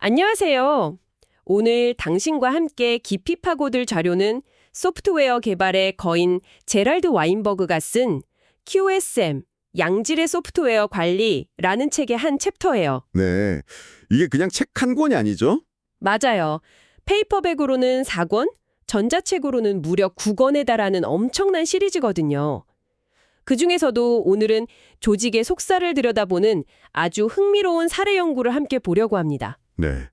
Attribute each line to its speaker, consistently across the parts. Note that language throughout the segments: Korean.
Speaker 1: 안녕하세요. 오늘 당신과 함께 깊이 파고들 자료는 소프트웨어 개발의 거인 제랄드 와인버그가 쓴 QSM, 양질의 소프트웨어 관리라는 책의 한 챕터예요.
Speaker 2: 네, 이게 그냥 책 한 권이 아니죠?
Speaker 1: 맞아요. 페이퍼백으로는 4권, 전자책으로는 무려 9권에 달하는 엄청난 시리즈거든요. 그중에서도 오늘은 조직의 속살을 들여다보는 아주 흥미로운 사례 연구를 함께 보려고 합니다.
Speaker 2: 네,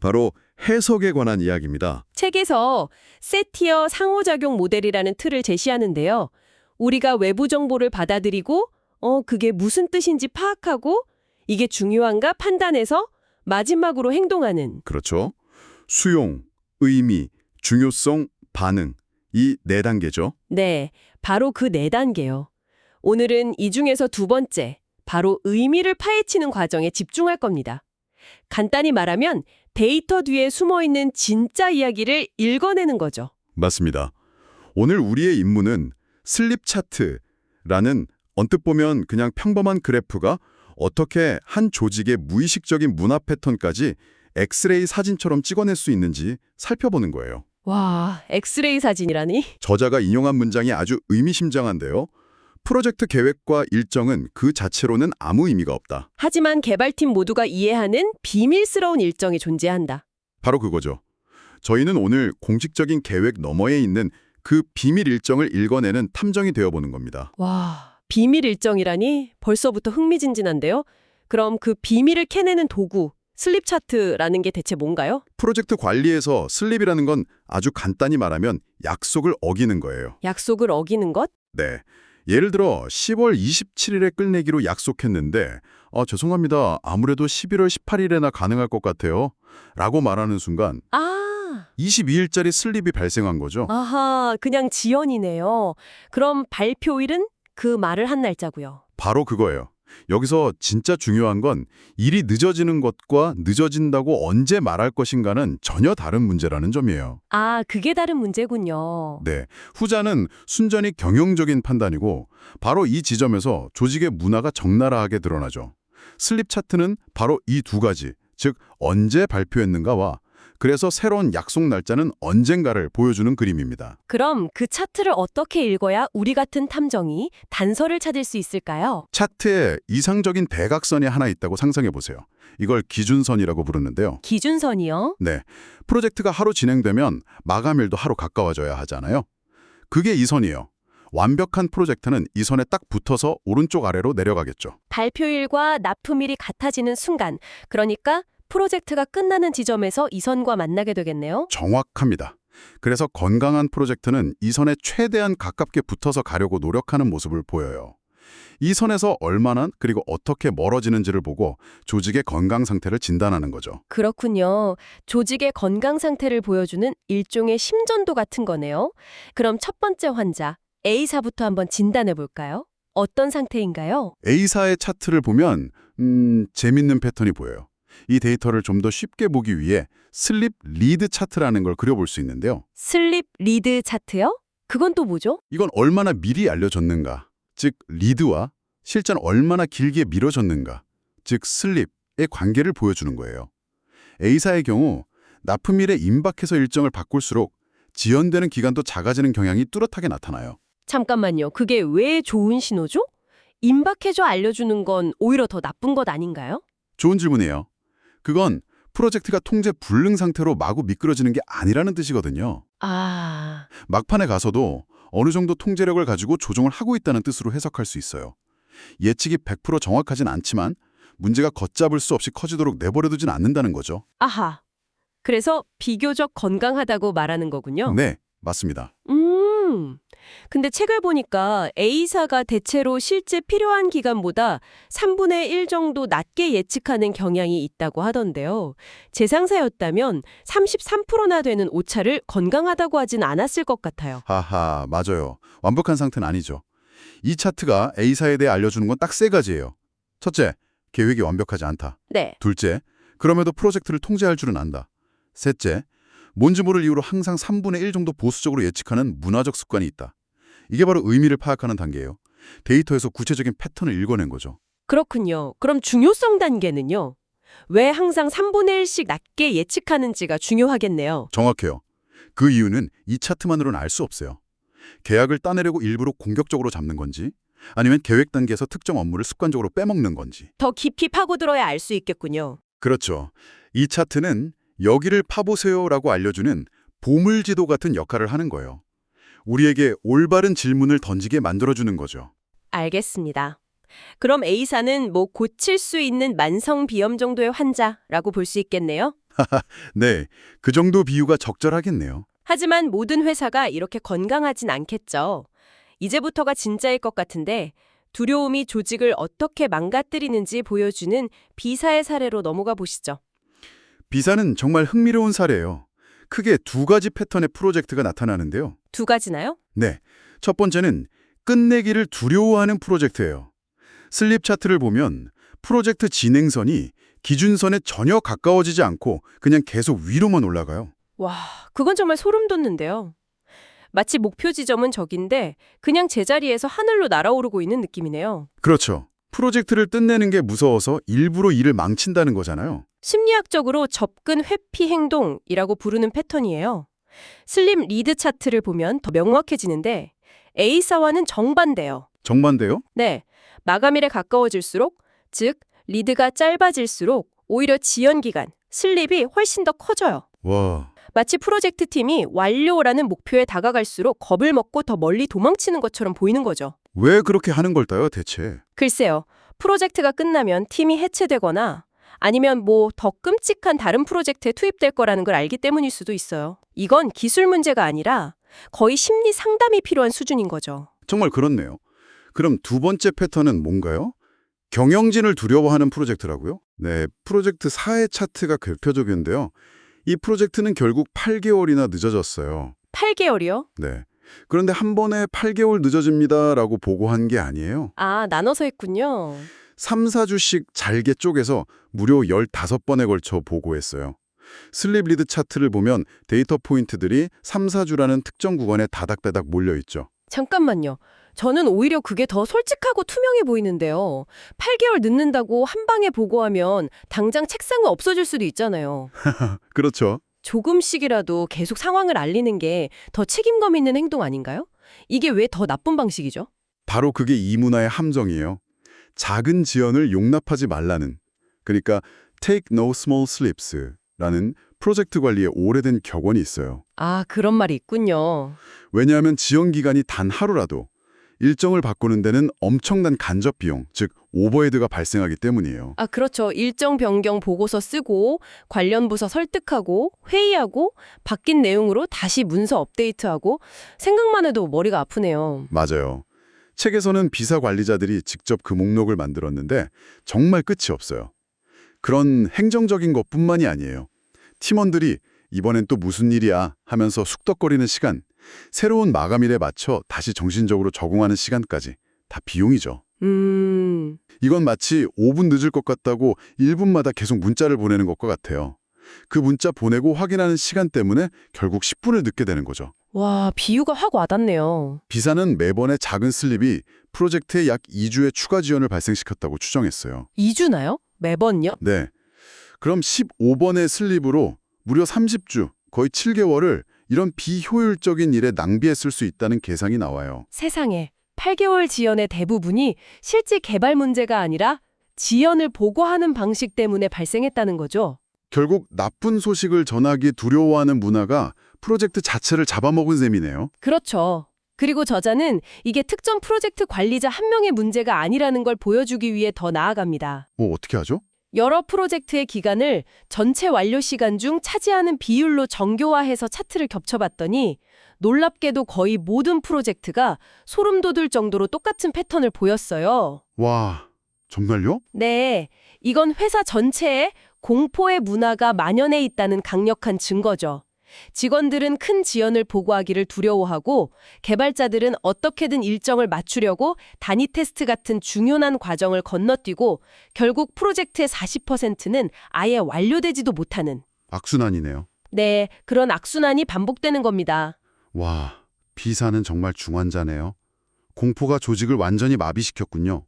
Speaker 2: 바로 해석에 관한 이야기입니다.
Speaker 1: 책에서 세티어 상호작용 모델이라는 틀을 제시하는데요. 우리가 외부 정보를 받아들이고 그게 무슨 뜻인지 파악하고 이게 중요한가 판단해서 마지막으로 행동하는.
Speaker 2: 그렇죠. 수용, 의미, 중요성, 반응, 이 네 단계죠.
Speaker 1: 네, 바로 그 네 단계요. 오늘은 이 중에서 두 번째, 바로 의미를 파헤치는 과정에 집중할 겁니다. 간단히 말하면 데이터 뒤에 숨어있는 진짜 이야기를 읽어내는 거죠.
Speaker 2: 맞습니다. 오늘 우리의 임무는 슬립 차트라는 언뜻 보면 그냥 평범한 그래프가 어떻게 한 조직의 무의식적인 문화 패턴까지 엑스레이 사진처럼 찍어낼 수 있는지 살펴보는 거예요.
Speaker 1: 와, 엑스레이 사진이라니?
Speaker 2: 저자가 인용한 문장이 아주 의미심장한데요. 프로젝트 계획과 일정은 그 자체로는 아무 의미가 없다.
Speaker 1: 하지만 개발팀 모두가 이해하는 비밀스러운 일정이 존재한다.
Speaker 2: 바로 그거죠. 저희는 오늘 공식적인 계획 너머에 있는 그 비밀 일정을 읽어내는 탐정이 되어보는 겁니다.
Speaker 1: 와, 비밀 일정이라니 벌써부터 흥미진진한데요? 그럼 그 비밀을 캐내는 도구, 슬립 차트라는 게 대체 뭔가요?
Speaker 2: 프로젝트 관리에서 슬립이라는 건 아주 간단히 말하면 약속을 어기는 거예요.
Speaker 1: 약속을 어기는 것?
Speaker 2: 네. 예를 들어 10월 27일에 끝내기로 약속했는데 죄송합니다. 아무래도 11월 18일에나 가능할 것 같아요. 라고 말하는 순간 22일짜리 슬립이 발생한 거죠.
Speaker 1: 아하, 그냥 지연이네요. 그럼 발표일은 그 말을 한 날짜고요.
Speaker 2: 바로 그거예요. 여기서 진짜 중요한 건 일이 늦어지는 것과 늦어진다고 언제 말할 것인가는 전혀 다른 문제라는 점이에요.
Speaker 1: 아, 그게 다른 문제군요.
Speaker 2: 네, 후자는 순전히 경영적인 판단이고 바로 이 지점에서 조직의 문화가 적나라하게 드러나죠. 슬립 차트는 바로 이 두 가지, 즉 언제 발표했는가와 그래서 새로운 약속 날짜는 언젠가를 보여주는 그림입니다.
Speaker 1: 그럼 그 차트를 어떻게 읽어야 우리 같은 탐정이 단서를 찾을 수 있을까요?
Speaker 2: 차트에 이상적인 대각선이 하나 있다고 상상해 보세요. 이걸 기준선이라고 부르는데요.
Speaker 1: 기준선이요?
Speaker 2: 네, 프로젝트가 하루 진행되면 마감일도 하루 가까워져야 하잖아요. 그게 이 선이에요. 완벽한 프로젝트는 이 선에 딱 붙어서 오른쪽 아래로 내려가겠죠.
Speaker 1: 발표일과 납품일이 같아지는 순간, 그러니까 프로젝트가 끝나는 지점에서 이 선과 만나게 되겠네요.
Speaker 2: 정확합니다. 그래서 건강한 프로젝트는 이 선에 최대한 가깝게 붙어서 가려고 노력하는 모습을 보여요. 이 선에서 얼마나 그리고 어떻게 멀어지는지를 보고 조직의 건강 상태를 진단하는 거죠.
Speaker 1: 그렇군요. 조직의 건강 상태를 보여주는 일종의 심전도 같은 거네요. 그럼 첫 번째 환자, A사부터 한번 진단해 볼까요? 어떤 상태인가요?
Speaker 2: A사의 차트를 보면 재밌는 패턴이 보여요. 이 데이터를 좀 더 쉽게 보기 위해 슬립 리드 차트라는 걸 그려볼 수 있는데요.
Speaker 1: 슬립 리드 차트요? 그건 또 뭐죠?
Speaker 2: 이건 얼마나 미리 알려졌는가, 즉 리드와 실전 얼마나 길게 미뤄졌는가, 즉 슬립의 관계를 보여주는 거예요. A사의 경우 납품일에 임박해서 일정을 바꿀수록 지연되는 기간도 작아지는 경향이 뚜렷하게 나타나요.
Speaker 1: 잠깐만요. 그게 왜 좋은 신호죠? 임박해줘 알려주는 건 오히려 더 나쁜 것 아닌가요?
Speaker 2: 좋은 질문이에요. 그건 프로젝트가 통제 불능 상태로 마구 미끄러지는 게 아니라는 뜻이거든요.
Speaker 1: 아,
Speaker 2: 막판에 가서도 어느 정도 통제력을 가지고 조정을 하고 있다는 뜻으로 해석할 수 있어요. 예측이 100% 정확하진 않지만 문제가 걷잡을 수 없이 커지도록 내버려두진 않는다는 거죠.
Speaker 1: 아하. 그래서 비교적 건강하다고 말하는 거군요.
Speaker 2: 네, 맞습니다.
Speaker 1: 근데 책을 보니까 A사가 대체로 실제 필요한 기간보다 3분의 1 정도 낮게 예측하는 경향이 있다고 하던데요. 제 상사였다면 33%나 되는 오차를 건강하다고 하진 않았을 것 같아요.
Speaker 2: 하하, 맞아요. 완벽한 상태는 아니죠. 이 차트가 A사에 대해 알려주는 건 딱 세 가지예요. 첫째, 계획이 완벽하지 않다.
Speaker 1: 네.
Speaker 2: 둘째, 그럼에도 프로젝트를 통제할 줄은 안다. 셋째, 뭔지 모를 이유로 항상 3분의 1 정도 보수적으로 예측하는 문화적 습관이 있다. 이게 바로 의미를 파악하는 단계예요. 데이터에서 구체적인 패턴을 읽어낸 거죠.
Speaker 1: 그렇군요. 그럼 중요성 단계는요? 왜 항상 3분의 1씩 낮게 예측하는지가 중요하겠네요.
Speaker 2: 정확해요. 그 이유는 이 차트만으로는 알 수 없어요. 계약을 따내려고 일부러 공격적으로 잡는 건지 아니면 계획 단계에서 특정 업무를 습관적으로 빼먹는 건지.
Speaker 1: 더 깊이 파고들어야 알 수 있겠군요.
Speaker 2: 그렇죠. 이 차트는 여기를 파보세요라고 알려주는 보물지도 같은 역할을 하는 거예요. 우리에게 올바른 질문을 던지게 만들어주는 거죠.
Speaker 1: 알겠습니다. 그럼 A사는 뭐 고칠 수 있는 만성 비염 정도의 환자라고 볼 수 있겠네요.
Speaker 2: 네, 그 정도 비유가 적절하겠네요.
Speaker 1: 하지만 모든 회사가 이렇게 건강하진 않겠죠. 이제부터가 진짜일 것 같은데 두려움이 조직을 어떻게 망가뜨리는지 보여주는 B사의 사례로 넘어가 보시죠.
Speaker 2: B사는 정말 흥미로운 사례예요. 크게 두 가지 패턴의 프로젝트가 나타나는데요.
Speaker 1: 두 가지나요?
Speaker 2: 네, 첫 번째는 끝내기를 두려워하는 프로젝트예요. 슬립 차트를 보면 프로젝트 진행선이 기준선에 전혀 가까워지지 않고 그냥 계속 위로만 올라가요.
Speaker 1: 와, 그건 정말 소름 돋는데요. 마치 목표 지점은 저긴데 그냥 제자리에서 하늘로 날아오르고 있는 느낌이네요.
Speaker 2: 그렇죠. 프로젝트를 끝내는 게 무서워서 일부러 일을 망친다는 거잖아요.
Speaker 1: 심리학적으로 접근 회피 행동이라고 부르는 패턴이에요. 슬림 리드 차트를 보면 더 명확해지는데 A사와는 정반대예요.
Speaker 2: 정반대요?
Speaker 1: 네, 마감일에 가까워질수록, 즉 리드가 짧아질수록 오히려 지연 기간, 슬립이 훨씬 더 커져요.
Speaker 2: 와,
Speaker 1: 마치 프로젝트 팀이 완료라는 목표에 다가갈수록 겁을 먹고 더 멀리 도망치는 것처럼 보이는 거죠.
Speaker 2: 왜 그렇게 하는 걸까요, 대체?
Speaker 1: 글쎄요, 프로젝트가 끝나면 팀이 해체되거나 아니면 뭐 더 끔찍한 다른 프로젝트에 투입될 거라는 걸 알기 때문일 수도 있어요. 이건 기술 문제가 아니라 거의 심리 상담이 필요한 수준인 거죠.
Speaker 2: 정말 그렇네요. 그럼 두 번째 패턴은 뭔가요? 경영진을 두려워하는 프로젝트라고요? 네, 프로젝트 4의 차트가 대표적인데요. 이 프로젝트는 결국 8개월이나 늦어졌어요.
Speaker 1: 8개월이요?
Speaker 2: 네. 그런데 한 번에 8개월 늦어집니다라고 보고한 게 아니에요.
Speaker 1: 아, 나눠서 했군요.
Speaker 2: 3, 4주씩 잘게 쪼개서 무려 15번에 걸쳐 보고했어요. 슬립 리드 차트를 보면 데이터 포인트들이 3, 4주라는 특정 구간에 다닥다닥 몰려있죠.
Speaker 1: 잠깐만요. 저는 오히려 그게 더 솔직하고 투명해 보이는데요. 8개월 늦는다고 한 방에 보고하면 당장 책상은 없어질 수도 있잖아요.
Speaker 2: 그렇죠.
Speaker 1: 조금씩이라도 계속 상황을 알리는 게 더 책임감 있는 행동 아닌가요? 이게 왜 더 나쁜 방식이죠?
Speaker 2: 바로 그게 이 문화의 함정이에요. 작은 지연을 용납하지 말라는, 그러니까 Take no small slips라는 프로젝트 관리의 오래된 격언이 있어요.
Speaker 1: 아, 그런 말이 있군요.
Speaker 2: 왜냐하면 지연 기간이 단 하루라도 일정을 바꾸는 데는 엄청난 간접 비용, 즉 오버헤드가 발생하기 때문이에요.
Speaker 1: 아, 그렇죠. 일정 변경 보고서 쓰고 관련 부서 설득하고 회의하고 바뀐 내용으로 다시 문서 업데이트하고 생각만 해도 머리가 아프네요.
Speaker 2: 맞아요. 책에서는 비서 관리자들이 직접 그 목록을 만들었는데 정말 끝이 없어요. 그런 행정적인 것뿐만이 아니에요. 팀원들이 이번엔 또 무슨 일이야 하면서 숙덕거리는 시간, 새로운 마감일에 맞춰 다시 정신적으로 적응하는 시간까지 다 비용이죠. 이건 마치 5분 늦을 것 같다고 1분마다 계속 문자를 보내는 것과 같아요. 그 문자 보내고 확인하는 시간 때문에 결국 10분을 늦게 되는 거죠.
Speaker 1: 와, 비유가 확 와닿네요.
Speaker 2: 비사는 매번의 작은 슬립이 프로젝트에 약 2주의 추가 지연을 발생시켰다고 추정했어요.
Speaker 1: 2주나요? 매번요?
Speaker 2: 네. 그럼 15번의 슬립으로 무려 30주, 거의 7개월을 이런 비효율적인 일에 낭비했을 수 있다는 계산이 나와요.
Speaker 1: 세상에, 8개월 지연의 대부분이 실제 개발 문제가 아니라 지연을 보고하는 방식 때문에 발생했다는 거죠.
Speaker 2: 결국 나쁜 소식을 전하기 두려워하는 문화가 프로젝트 자체를 잡아먹은 셈이네요.
Speaker 1: 그렇죠. 그리고 저자는 이게 특정 프로젝트 관리자 한 명의 문제가 아니라는 걸 보여주기 위해 더 나아갑니다.
Speaker 2: 어떻게 하죠?
Speaker 1: 여러 프로젝트의 기간을 전체 완료 시간 중 차지하는 비율로 정교화해서 차트를 겹쳐봤더니 놀랍게도 거의 모든 프로젝트가 소름 돋을 정도로 똑같은 패턴을 보였어요.
Speaker 2: 와, 정말요?
Speaker 1: 네, 이건 회사 전체에 공포의 문화가 만연해 있다는 강력한 증거죠. 직원들은 큰 지연을 보고하기를 두려워하고 개발자들은 어떻게든 일정을 맞추려고 단위 테스트 같은 중요한 과정을 건너뛰고 결국 프로젝트의 40%는 아예 완료되지도 못하는.
Speaker 2: 악순환이네요.
Speaker 1: 네, 그런 악순환이 반복되는 겁니다.
Speaker 2: 와, 비사는 정말 중환자네요. 공포가 조직을 완전히 마비시켰군요.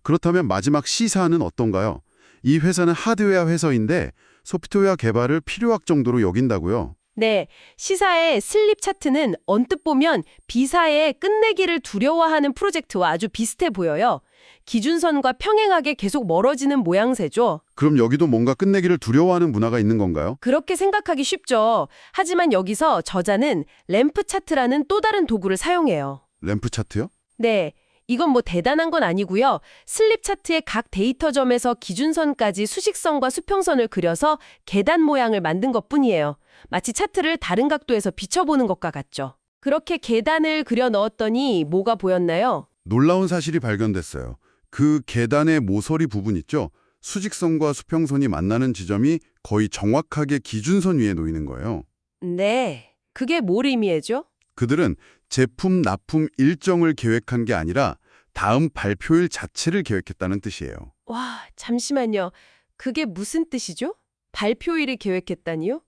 Speaker 2: 그렇다면 마지막 C사는 어떤가요? 이 회사는 하드웨어 회사인데 소프트웨어 개발을 필요학 정도로 여긴다고요.
Speaker 1: 네, 시사의 슬립 차트는 언뜻 보면 B사의 끝내기를 두려워하는 프로젝트와 아주 비슷해 보여요. 기준선과 평행하게 계속 멀어지는 모양새죠.
Speaker 2: 그럼 여기도 뭔가 끝내기를 두려워하는 문화가 있는 건가요?
Speaker 1: 그렇게 생각하기 쉽죠. 하지만 여기서 저자는 램프 차트라는 또 다른 도구를 사용해요.
Speaker 2: 램프 차트요?
Speaker 1: 네, 이건 뭐 대단한 건 아니고요. 슬립 차트의 각 데이터점에서 기준선까지 수직선과 수평선을 그려서 계단 모양을 만든 것뿐이에요. 마치 차트를 다른 각도에서 비춰보는 것과 같죠. 그렇게 계단을 그려 넣었더니 뭐가 보였나요?
Speaker 2: 놀라운 사실이 발견됐어요. 그 계단의 모서리 부분 있죠? 수직선과 수평선이 만나는 지점이 거의 정확하게 기준선 위에 놓이는 거예요.
Speaker 1: 네, 그게 뭘 의미해죠?
Speaker 2: 그들은 제품 납품 일정을 계획한 게 아니라 다음 발표일 자체를 계획했다는 뜻이에요.
Speaker 1: 와, 잠시만요. 그게 무슨 뜻이죠? 발표일을 계획했다니요?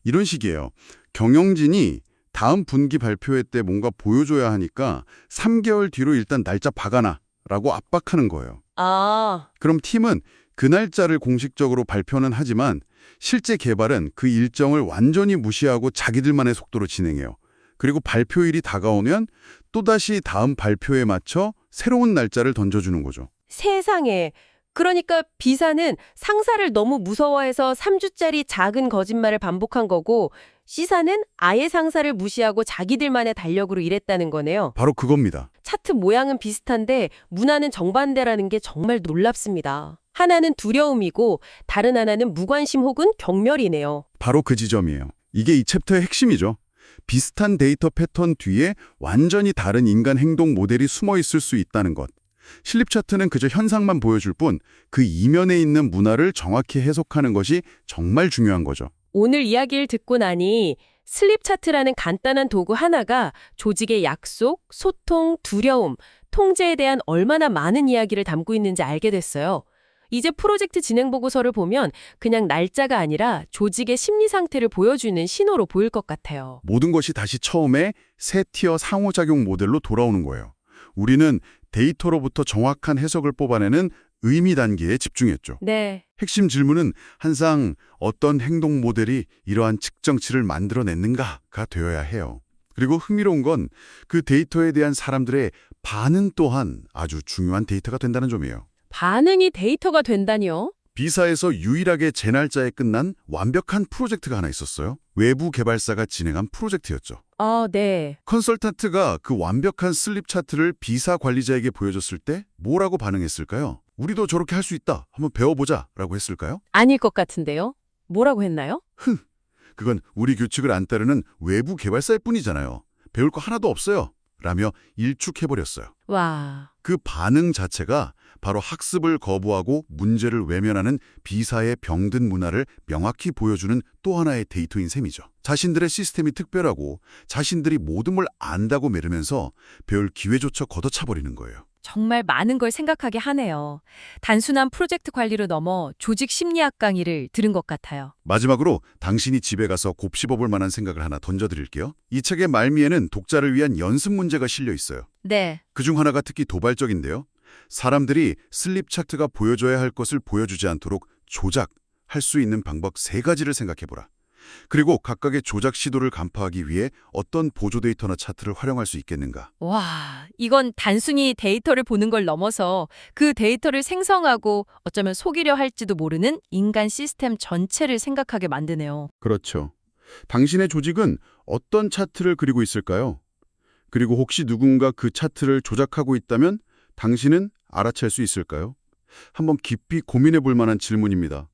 Speaker 2: 이런 식이에요. 경영진이 다음 분기 발표회 때 뭔가 보여줘야 하니까 3개월 뒤로 일단 날짜 박아놔라고 압박하는 거예요.
Speaker 1: 아,
Speaker 2: 그럼 팀은 그 날짜를 공식적으로 발표는 하지만 실제 개발은 그 일정을 완전히 무시하고 자기들만의 속도로 진행해요. 그리고 발표일이 다가오면 또다시 다음 발표에 맞춰 새로운 날짜를 던져주는 거죠.
Speaker 1: 세상에. 그러니까 B사는 상사를 너무 무서워해서 3주짜리 작은 거짓말을 반복한 거고 C사는 아예 상사를 무시하고 자기들만의 달력으로 일했다는 거네요.
Speaker 2: 바로 그겁니다.
Speaker 1: 차트 모양은 비슷한데 문화는 정반대라는 게 정말 놀랍습니다. 하나는 두려움이고 다른 하나는 무관심 혹은 경멸이네요.
Speaker 2: 바로 그 지점이에요. 이게 이 챕터의 핵심이죠. 비슷한 데이터 패턴 뒤에 완전히 다른 인간 행동 모델이 숨어 있을 수 있다는 것. 슬립 차트는 그저 현상만 보여줄 뿐 그 이면에 있는 문화를 정확히 해석하는 것이 정말 중요한 거죠.
Speaker 1: 오늘 이야기를 듣고 나니 슬립 차트라는 간단한 도구 하나가 조직의 약속, 소통, 두려움, 통제에 대한 얼마나 많은 이야기를 담고 있는지 알게 됐어요. 이제 프로젝트 진행 보고서를 보면 그냥 날짜가 아니라 조직의 심리 상태를 보여주는 신호로 보일 것 같아요.
Speaker 2: 모든 것이 다시 처음에 세 티어 상호작용 모델로 돌아오는 거예요. 우리는 데이터로부터 정확한 해석을 뽑아내는 의미 단계에 집중했죠.
Speaker 1: 네.
Speaker 2: 핵심 질문은 항상 어떤 행동 모델이 이러한 측정치를 만들어냈는가가 되어야 해요. 그리고 흥미로운 건 그 데이터에 대한 사람들의 반응 또한 아주 중요한 데이터가 된다는 점이에요.
Speaker 1: 반응이 데이터가 된다니요?
Speaker 2: B사에서 유일하게 제 날짜에 끝난 완벽한 프로젝트가 하나 있었어요. 외부 개발사가 진행한 프로젝트였죠.
Speaker 1: 아, 네.
Speaker 2: 컨설턴트가 그 완벽한 슬립 차트를 B사 관리자에게 보여줬을 때 뭐라고 반응했을까요? 우리도 저렇게 할 수 있다. 한번 배워보자 라고 했을까요?
Speaker 1: 아닐 것 같은데요? 뭐라고 했나요?
Speaker 2: 그건 우리 규칙을 안 따르는 외부 개발사일 뿐이잖아요. 배울 거 하나도 없어요. 라며 일축해버렸어요.
Speaker 1: 와.
Speaker 2: 그 반응 자체가 바로 학습을 거부하고 문제를 외면하는 B사의 병든 문화를 명확히 보여주는 또 하나의 데이터인 셈이죠. 자신들의 시스템이 특별하고 자신들이 모든 걸 안다고 매르면서 배울 기회조차 걷어차버리는 거예요.
Speaker 3: 정말 많은 걸 생각하게 하네요. 단순한 프로젝트 관리로 넘어 조직 심리학 강의를 들은 것 같아요.
Speaker 2: 마지막으로 당신이 집에 가서 곱씹어볼 만한 생각을 하나 던져드릴게요. 이 책의 말미에는 독자를 위한 연습 문제가 실려 있어요.
Speaker 3: 네,
Speaker 2: 그중 하나가 특히 도발적인데요. 사람들이 슬립 차트가 보여줘야 할 것을 보여주지 않도록 조작할 수 있는 방법 3가지를 생각해보라. 그리고 각각의 조작 시도를 간파하기 위해 어떤 보조 데이터나 차트를 활용할 수 있겠는가.
Speaker 3: 와, 이건 단순히 데이터를 보는 걸 넘어서 그 데이터를 생성하고 어쩌면 속이려 할지도 모르는 인간 시스템 전체를 생각하게 만드네요.
Speaker 2: 그렇죠. 당신의 조직은 어떤 차트를 그리고 있을까요? 그리고 혹시 누군가 그 차트를 조작하고 있다면 당신은 알아챌 수 있을까요? 한번 깊이 고민해 볼 만한 질문입니다.